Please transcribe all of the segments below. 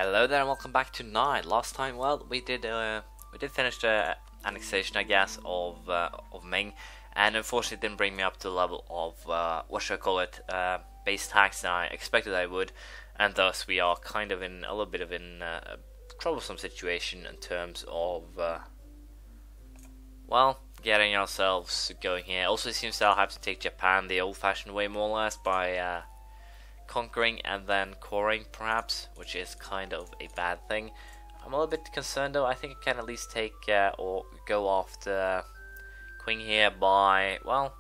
Hello there and welcome back to Najd. Last time, well, we did finish the annexation, I guess, of Ming, and unfortunately it didn't bring me up to the level of what should I call it, base tax than I expected I would, and thus we are kind of in a little bit of a troublesome situation in terms of well, getting ourselves going here. Also, it seems that I'll have to take Japan the old-fashioned way, more or less, by conquering and then coring, perhaps, which is kind of a bad thing. I'm a little bit concerned though. I think I can at least take or go after Qing here by, well,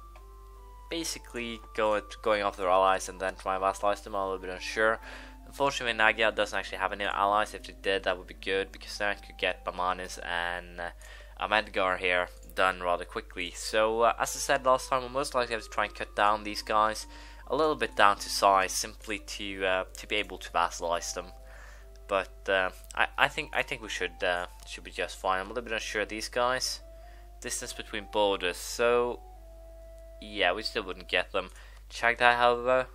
basically going after their allies and then try and vassalize them. I'm a little bit unsure. Unfortunately, Najd doesn't actually have any allies. If they did, that would be good, because then I could get Bamanis and Ahmedgar here done rather quickly. So as I said last time, we'll most likely have to try and cut down these guys a little bit down to size, simply to be able to vassalize them. But I think we should be just fine. I'm a little bit unsure of these guys. Distance between borders, so yeah, we still wouldn't get them. Check that, however.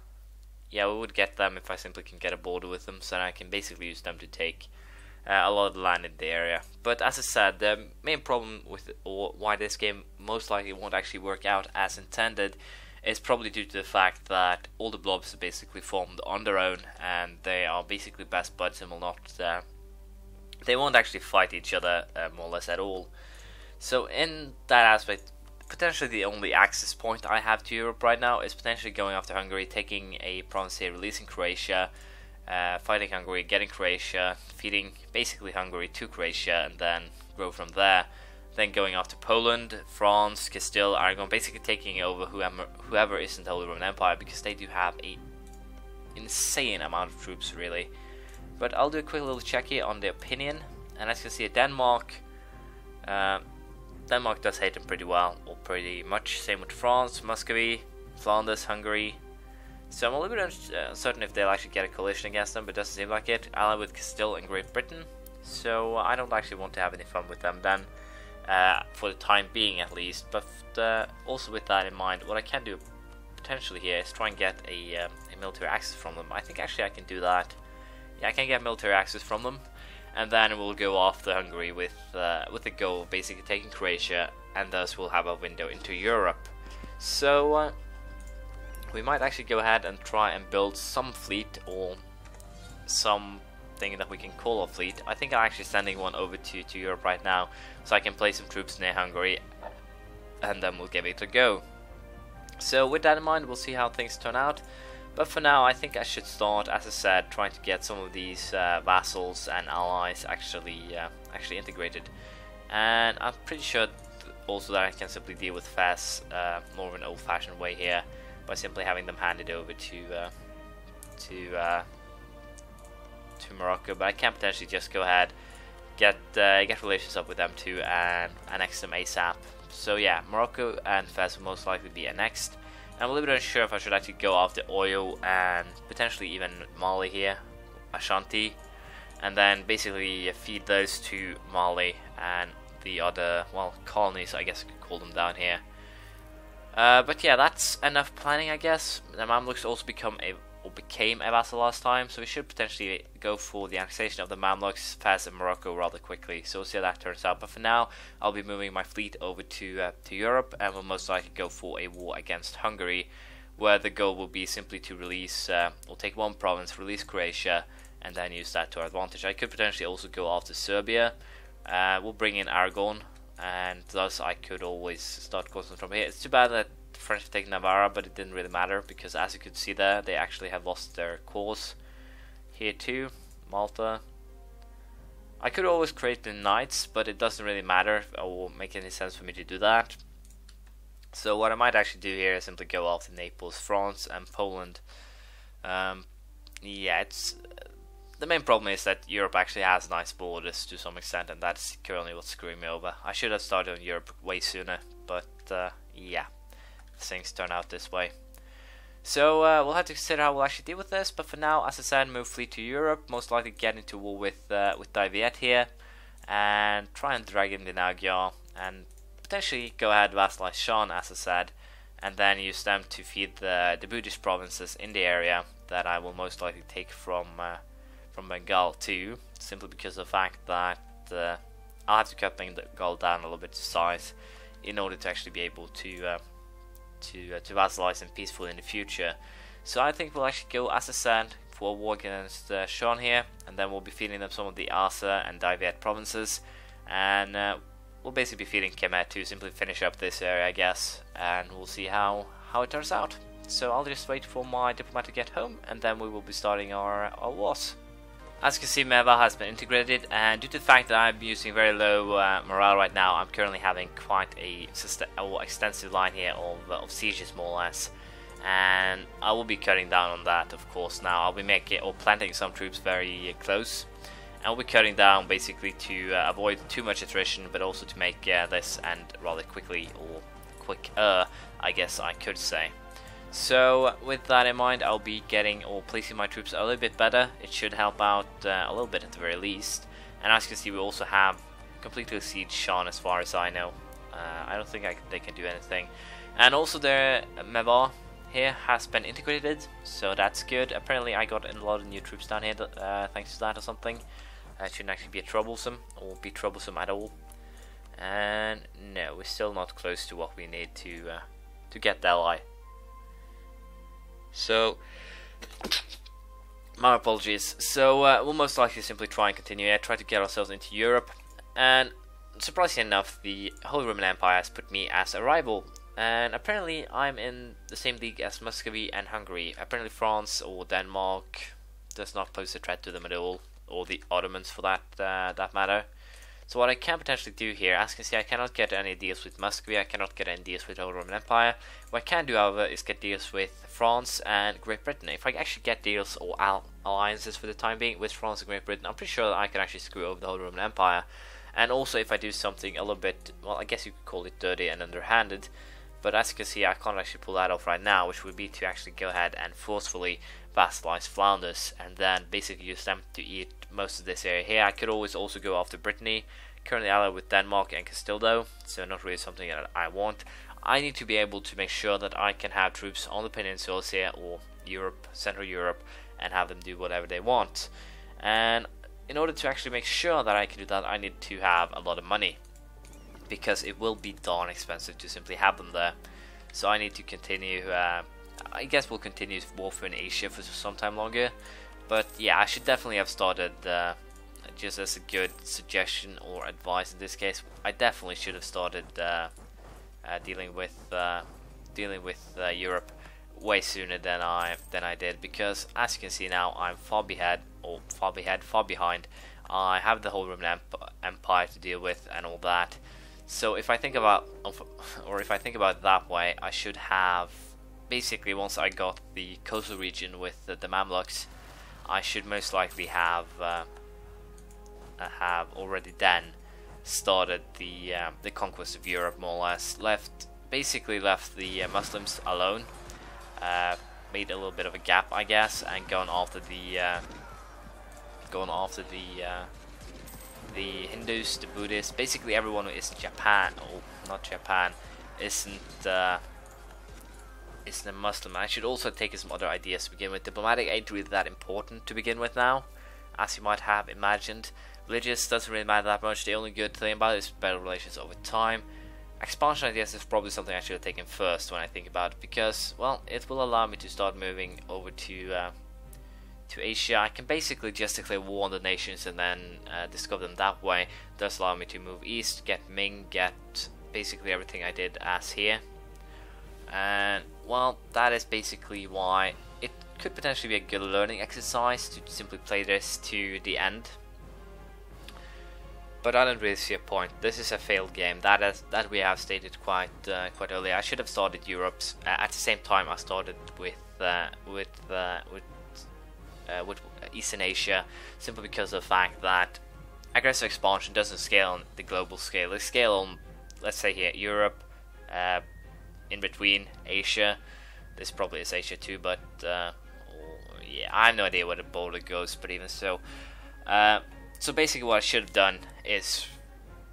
Yeah, we would get them if I simply can get a border with them, so I can basically use them to take a lot of the land in the area. But as I said, the main problem with or why this game most likely won't actually work out as intended is probably due to the fact that all the blobs are basically formed on their own, and they are basically best buds and will not they won't actually fight each other more or less at all. So in that aspect, potentially the only access point I have to Europe right now is potentially going after Hungary, taking a province here, releasing Croatia, fighting Hungary, getting Croatia, feeding basically Hungary to Croatia, and then grow from there. Then going after Poland, France, Castile, Aragon, basically taking over whoever isn't the Holy Roman Empire, because they do have a insane amount of troops, really. But I'll do a quick little check here on the opinion, and as you can see, Denmark does hate them pretty well, or pretty much. Same with France, Muscovy, Flanders, Hungary. So I'm a little bit uncertain if they'll actually get a coalition against them, but it doesn't seem like it. Allied with Castile and Great Britain, so I don't actually want to have any fun with them then. For the time being at least, but also with that in mind, what I can do potentially here is try and get a military access from them. I think actually I can do that. Yeah, I can get military access from them, and then we'll go after Hungary with the goal of basically taking Croatia, and thus we'll have a window into Europe. So we might actually go ahead and try and build some fleet, or something that we can call a fleet. I think I'm actually sending one over to Europe right now, so I can place some troops near Hungary, and then we'll give it a go. So with that in mind, we'll see how things turn out. But for now, I think I should start, as I said, trying to get some of these vassals and allies actually integrated. And I'm pretty sure also that I can simply deal with Fez more of an old-fashioned way here, by simply having them handed over to Morocco. But I can potentially just go ahead, get relations up with them too, and annex them ASAP. So yeah, Morocco and Fez will most likely be annexed. And I'm a little bit unsure if I should actually go after Oyo and potentially even Mali here, Ashanti, and then basically feed those to Mali and the other, well, colonies, I guess I could call them down here. But yeah, that's enough planning, I guess. The Mamluks also became a vassal last time, so we should potentially go for the annexation of the Mamluks, Fez and Morocco rather quickly. So we'll see how that turns out. But for now, I'll be moving my fleet over to Europe, and we'll most likely go for a war against Hungary, where the goal will be simply to release, we'll take one province, release Croatia, and then use that to our advantage. I could potentially also go after Serbia. We'll bring in Aragon, and thus I could always start crossing from here. It's too bad that the French have taken Navarra, but it didn't really matter, because as you could see there, they actually have lost their cause. Here too, Malta. I could always create the knights, but it doesn't really matter or make any sense for me to do that. So what I might actually do here is simply go after Naples, France and Poland. Yeah, it's the main problem is that Europe actually has nice borders to some extent, and that's currently what's screwing me over. I should have started on Europe way sooner, but yeah, things turn out this way. So we'll have to consider how we'll actually deal with this, but for now, as I said, move fleet to Europe, most likely get into war with Daviet here, and try and drag in the Magyar, and potentially go ahead and vassalize Shan, as I said, and then use them to feed the Buddhist provinces in the area that I will most likely take from from Bengal too, simply because of the fact that I'll have to cut Bengal down a little bit to size in order to actually be able to vassalize them peacefully in the future. So I think we'll actually go, as I said, for a war against Sean here, and then we'll be feeding them some of the Asa and Diviet provinces, and we'll basically be feeding Kemet to simply finish up this area, I guess, and we'll see how it turns out. So I'll just wait for my diplomat to get home, and then we will be starting our wars. As you can see, Meva has been integrated, and due to the fact that I'm using very low morale right now, I'm currently having quite a extensive line here of sieges, more or less. And I will be cutting down on that, of course. Now I'll be planting some troops very close, and I'll be cutting down basically to avoid too much attrition, but also to make this end rather quickly, or quicker, I guess I could say. So with that in mind, I'll be getting or placing my troops a little bit better. It should help out a little bit at the very least. And as you can see, we also have completely sieged Shan as far as I know. I don't think they can do anything. And also their Meva here has been integrated, so that's good. Apparently I got a lot of new troops down here thanks to that or something. It shouldn't actually be troublesome or be troublesome at all. And no, we're still not close to what we need to get the ally. So my apologies. So we'll most likely simply try and continue here, try to get ourselves into Europe. And surprisingly enough, the Holy Roman Empire has put me as a rival. And apparently I'm in the same league as Muscovy and Hungary. Apparently France or Denmark does not pose a threat to them at all, or the Ottomans for that matter. So what I can potentially do here, as you can see, I cannot get any deals with Muscovy, I cannot get any deals with the Holy Roman Empire. What I can do, however, is get deals with France and Great Britain. If I actually get deals or alliances for the time being with France and Great Britain, I'm pretty sure that I can actually screw over the Holy Roman Empire. And also if I do something a little bit, well, I guess you could call it dirty and underhanded, but as you can see, I can't actually pull that off right now, which would be to actually go ahead and forcefully vassalize Flanders, and then basically use them to eat most of this area here. I could always also go after Brittany, currently allied with Denmark and Castildo, so not really something that I want. I need to be able to make sure that I can have troops on the peninsulas here, or Europe, Central Europe, and have them do whatever they want. And in order to actually make sure that I can do that, I need to have a lot of money, because it will be darn expensive to simply have them there. So I need to continue, I guess we'll continue warfare in Asia for some time longer. But yeah, I should definitely have started, just as a good suggestion or advice in this case, I definitely should have started dealing with Europe way sooner than I did, because as you can see now, I'm far behind. I have the whole Roman Empire to deal with and all that. So if I think about it that way, I should have basically, once I got the coastal region with the Mamluks, I should most likely have already then started the conquest of Europe, more or less. Basically left the Muslims alone, made a little bit of a gap, I guess, and gone after the Hindus, the Buddhists, basically everyone who isn't Japan, or not Japan, isn't a Muslim. I should also take some other ideas to begin with. Diplomatic ain't really that important to begin with now, as you might have imagined. Religious doesn't really matter that much. The only good thing about it is better relations over time. Expansion ideas is probably something I should have taken first when I think about it, because, well, it will allow me to start moving over to Asia. I can basically just declare war on the nations and then discover them that way. It does allow me to move east, get Ming, get basically everything I did as here. And, well, that is basically why it could potentially be a good learning exercise to simply play this to the end. But I don't really see a point. This is a failed game. That we have stated quite early. I should have started Europe's at the same time I started with Eastern Asia, simply because of the fact that aggressive expansion doesn't scale on the global scale. They scale on, let's say here, Europe, in between Asia. This probably is Asia too, but yeah, I have no idea where the border goes, but even so. So basically what I should have done is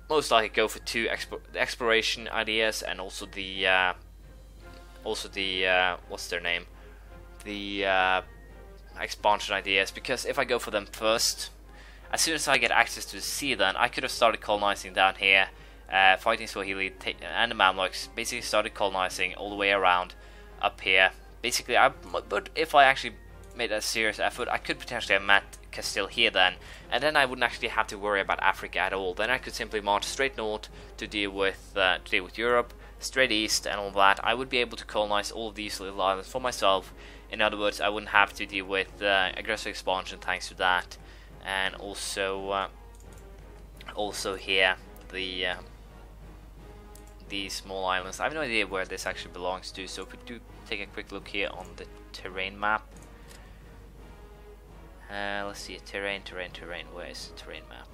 most likely go for two exploration ideas, and also the what's their name? The expansion ideas, because if I go for them first, as soon as I get access to the sea, then I could have started colonizing down here, fighting Swahili and the Mamluks, basically started colonizing all the way around up here. Basically, but if I actually made a serious effort, I could potentially have met Castile here then, and then I wouldn't actually have to worry about Africa at all. Then I could simply march straight north to deal with Europe, straight east and all that. I would be able to colonize all of these little islands for myself. In other words, I wouldn't have to deal with aggressive expansion thanks to that. And also here, these small islands. I have no idea where this actually belongs to, so if we do take a quick look here on the terrain map. Let's see, terrain, where is the terrain map?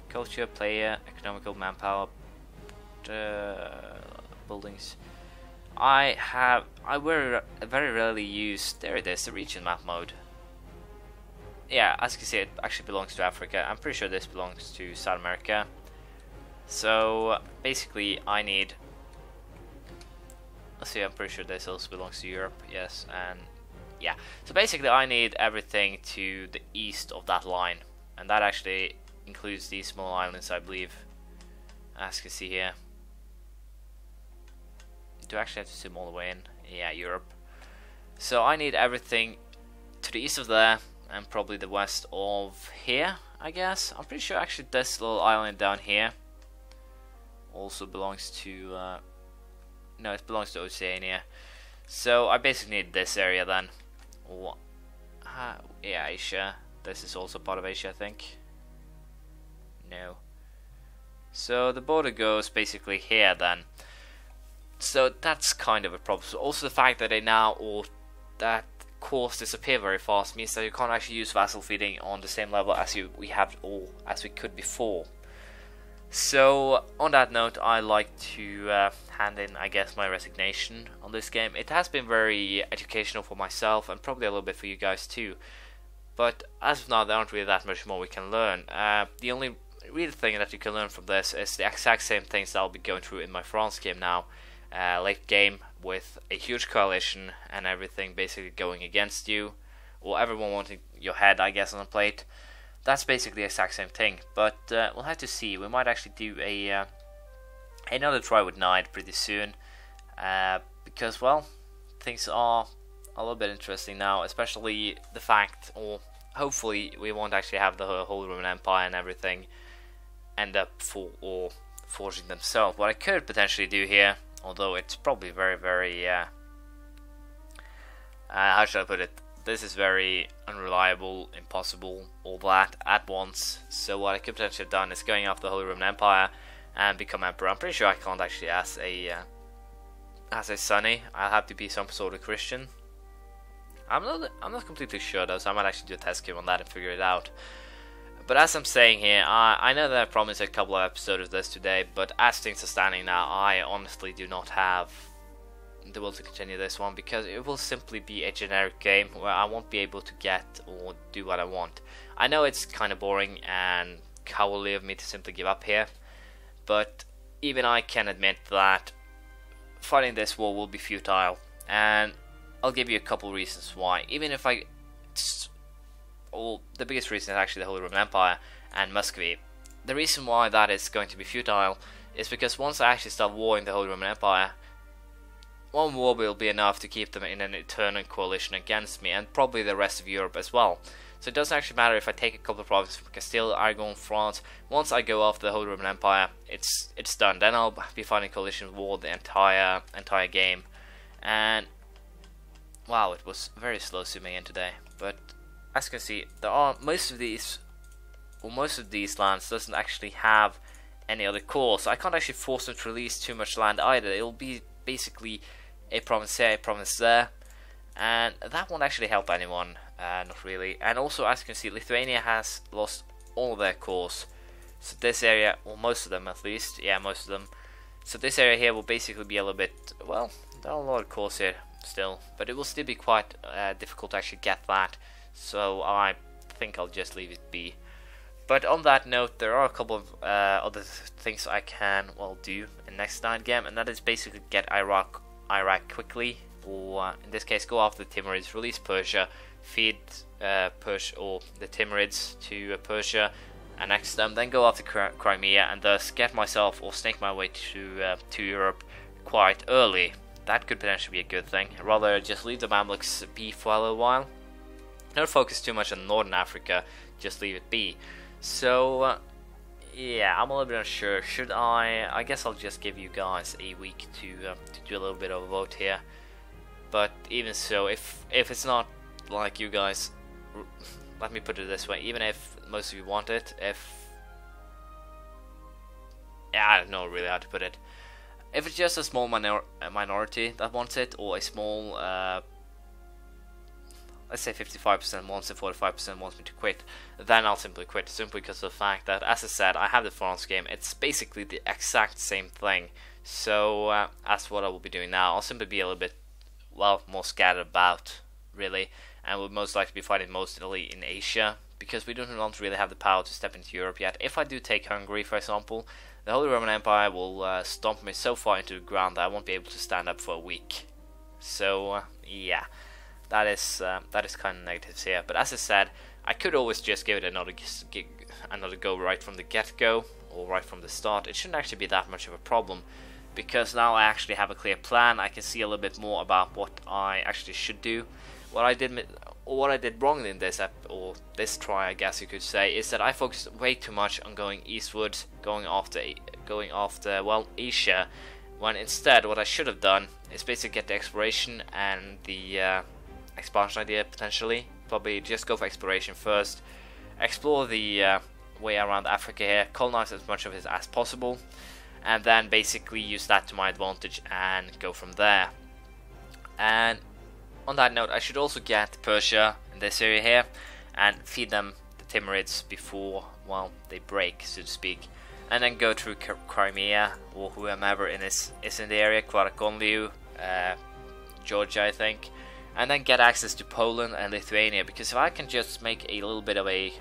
Culture, player, economical, manpower, buildings. I very rarely use, there it is, the region map mode. Yeah, as you can see, it actually belongs to Africa. I'm pretty sure this belongs to South America. So basically I need, let's see, I'm pretty sure this also belongs to Europe, yes, and yeah. So basically I need everything to the east of that line, and that actually includes these small islands, I believe, as you can see here. Do I actually have to zoom all the way in? Yeah, Europe. So I need everything to the east of there, and probably the west of here, I guess. I'm pretty sure actually this little island down here also belongs to, no, it belongs to Oceania. So I basically need this area then. Yeah, Asia. This is also part of Asia, I think. No. So the border goes basically here then. So that's kind of a problem. So also the fact that they now all that course disappear very fast means that you can't actually use vassal feeding on the same level as we could before. So on that note, I like to hand in, I guess, my resignation on this game. It has been very educational for myself and probably a little bit for you guys too. But as of now, there aren't really that much more we can learn. The only real thing that you can learn from this is the exact same things that I'll be going through in my France game now. Late game with a huge coalition and everything basically going against you, or everyone wanting your head, I guess, on a plate. That's basically the exact same thing, but we'll have to see. We might actually do another try with Najd pretty soon, because, well, things are a little bit interesting now, especially the fact, or hopefully we won't actually have the whole Roman Empire and everything end up forging themselves. What I could potentially do here, although it's probably very how should I put it, this is very unreliable, impossible, all that at once. So what I could potentially have done is going after the Holy Roman Empire and become emperor. I'm pretty sure I can't actually as a Sunny. I'll have to be some sort of Christian. I'm not completely sure though, so I might actually do a test game on that and figure it out. But as I'm saying here, I know that I promised a couple of episodes of this today, but as things are standing now, I honestly do not have the will to continue this one, because it will simply be a generic game where I won't be able to get or do what I want. I know it's kind of boring and cowardly of me to simply give up here, but even I can admit that fighting this war will be futile, and I'll give you a couple reasons why. Even if the biggest reason is actually the Holy Roman Empire and Muscovy. The reason why that is going to be futile is because once I actually start warring the Holy Roman Empire, one war will be enough to keep them in an eternal coalition against me, and probably the rest of Europe as well. So it doesn't actually matter if I take a couple of provinces from Castile, Aragon, France. Once I go after the Holy Roman Empire, it's done. Then I'll be fighting coalition war the entire game. And wow, it was very slow zooming in today. But as you can see, there are most of these lands doesn't actually have any other core, so I can't actually force them to release too much land either. It'll be basically a province here, a province there, and that won't actually help anyone, not really. And also, as you can see, Lithuania has lost all of their cores, so this area, well, most of them at least, yeah, most of them. So this area here will basically be a little bit, well, there are a lot of cores here still, but it will still be quite difficult to actually get that, so I think I'll just leave it be. But on that note, there are a couple of other things I can, well, do in next Najd game, and that is basically get Iraq quickly, or in this case go after the Timurids, release Persia, feed Persia or the Timurids to Persia, annex them, then go after Crimea, and thus get myself or snake my way to Europe quite early. That could potentially be a good thing. Rather just leave the Mamluks be for a little while. Don't focus too much on Northern Africa, just leave it be. So yeah, I'm a little bit unsure. Should I guess I'll just give you guys a week to do a little bit of a vote here. But even so, if it's not like you guys, let me put it this way, even if most of you want it, I don't know really how to put it. If it's just a small minority that wants it, or a small, let's say 55% wants it, 45% wants me to quit, then I'll simply quit, simply because of the fact that, as I said, I have the France game. It's basically the exact same thing. So that's what I will be doing now. I'll simply be a little bit, well, more scattered about, really, and will most likely be fighting mostly in Asia, because we don't really have the power to step into Europe yet. If I do take Hungary, for example, the Holy Roman Empire will stomp me so far into the ground that I won't be able to stand up for a week. So yeah, that is kind of negatives here. But as I said, I could always just give it another go right from the get-go, or right from the start. It shouldn't actually be that much of a problem, because now I actually have a clear plan. I can see a little bit more about what I actually should do. What I did wrong in this this try, I guess you could say, is that I focused way too much on going eastwards, going after well, Asia, when instead what I should have done is basically get the exploration and the expansion idea potentially. Probably just go for exploration first, explore the way around Africa here, colonize as much of it as possible, and then basically use that to my advantage and go from there. And on that note, I should also get Persia in this area here and feed them the Timurids before, well, they break, so to speak, and then go through Crimea or whomever is in the area, Karakonliu, Georgia, I think, and then get access to Poland and Lithuania, because if I can just make a little bit of a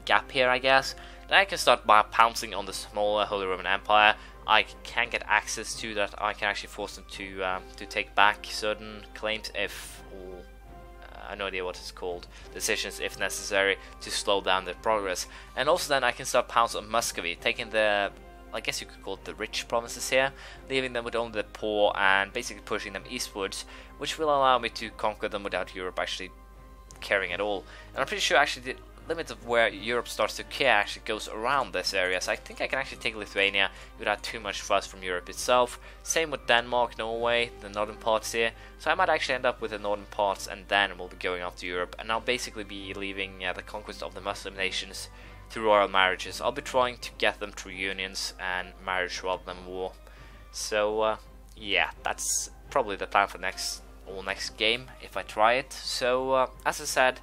gap here, I guess, then I can start by pouncing on the smaller Holy Roman Empire. I can get access to that. I can actually force them to take back certain claims I have no idea what it's called, decisions if necessary, to slow down their progress. And also then I can start pouncing on Muscovy, taking the, I guess you could call it the rich provinces here, leaving them with only the poor and basically pushing them eastwards, which will allow me to conquer them without Europe actually caring at all. And I'm pretty sure actually the limit of where Europe starts to care actually goes around this area, so I think I can actually take Lithuania without too much fuss from Europe itself. Same with Denmark, Norway, the northern parts here, so I might actually end up with the northern parts and then we'll be going after Europe, and I'll basically be leaving the conquest of the Muslim nations through royal marriages. I'll be trying to get them through unions and marriage rather than war. So yeah, that's probably the plan for next game if I try it. So as I said,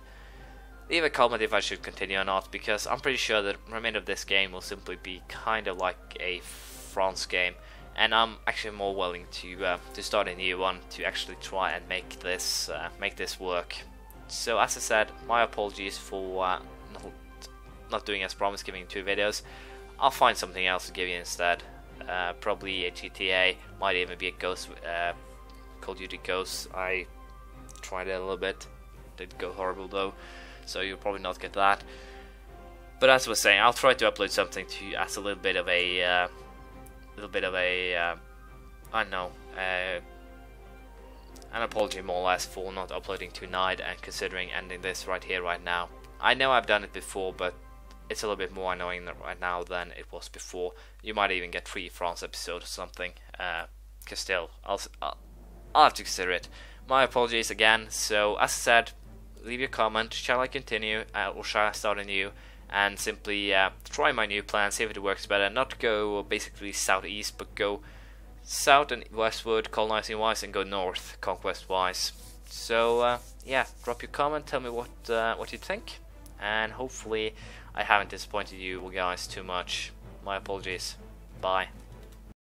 leave a comment if I should continue or not, because I'm pretty sure the remainder of this game will simply be kind of like a France game, and I'm actually more willing to start a new one to actually try and make this work. So as I said, my apologies for not doing as promised, giving you 2 videos. I'll find something else to give you instead. Probably a GTA, might even be a Ghost, Call of Duty Ghosts. I tried it a little bit, did go horrible though, so you'll probably not get that. But as I was saying, I'll try to upload something to as a little bit of a I don't know, an apology more or less for not uploading to Najd and considering ending this right here, right now. I know I've done it before, but it's a little bit more annoying right now than it was before. You might even get 3 France episodes or something, because still, I'll have to consider it. My apologies again. So as I said, leave your comment, shall I continue or shall I start anew, and simply try my new plan, see if it works better. Not go basically southeast, but go south and westward, colonizing wise, and go north, conquest wise. So yeah, drop your comment, tell me what you think, and hopefully I haven't disappointed you guys too much. My apologies. Bye.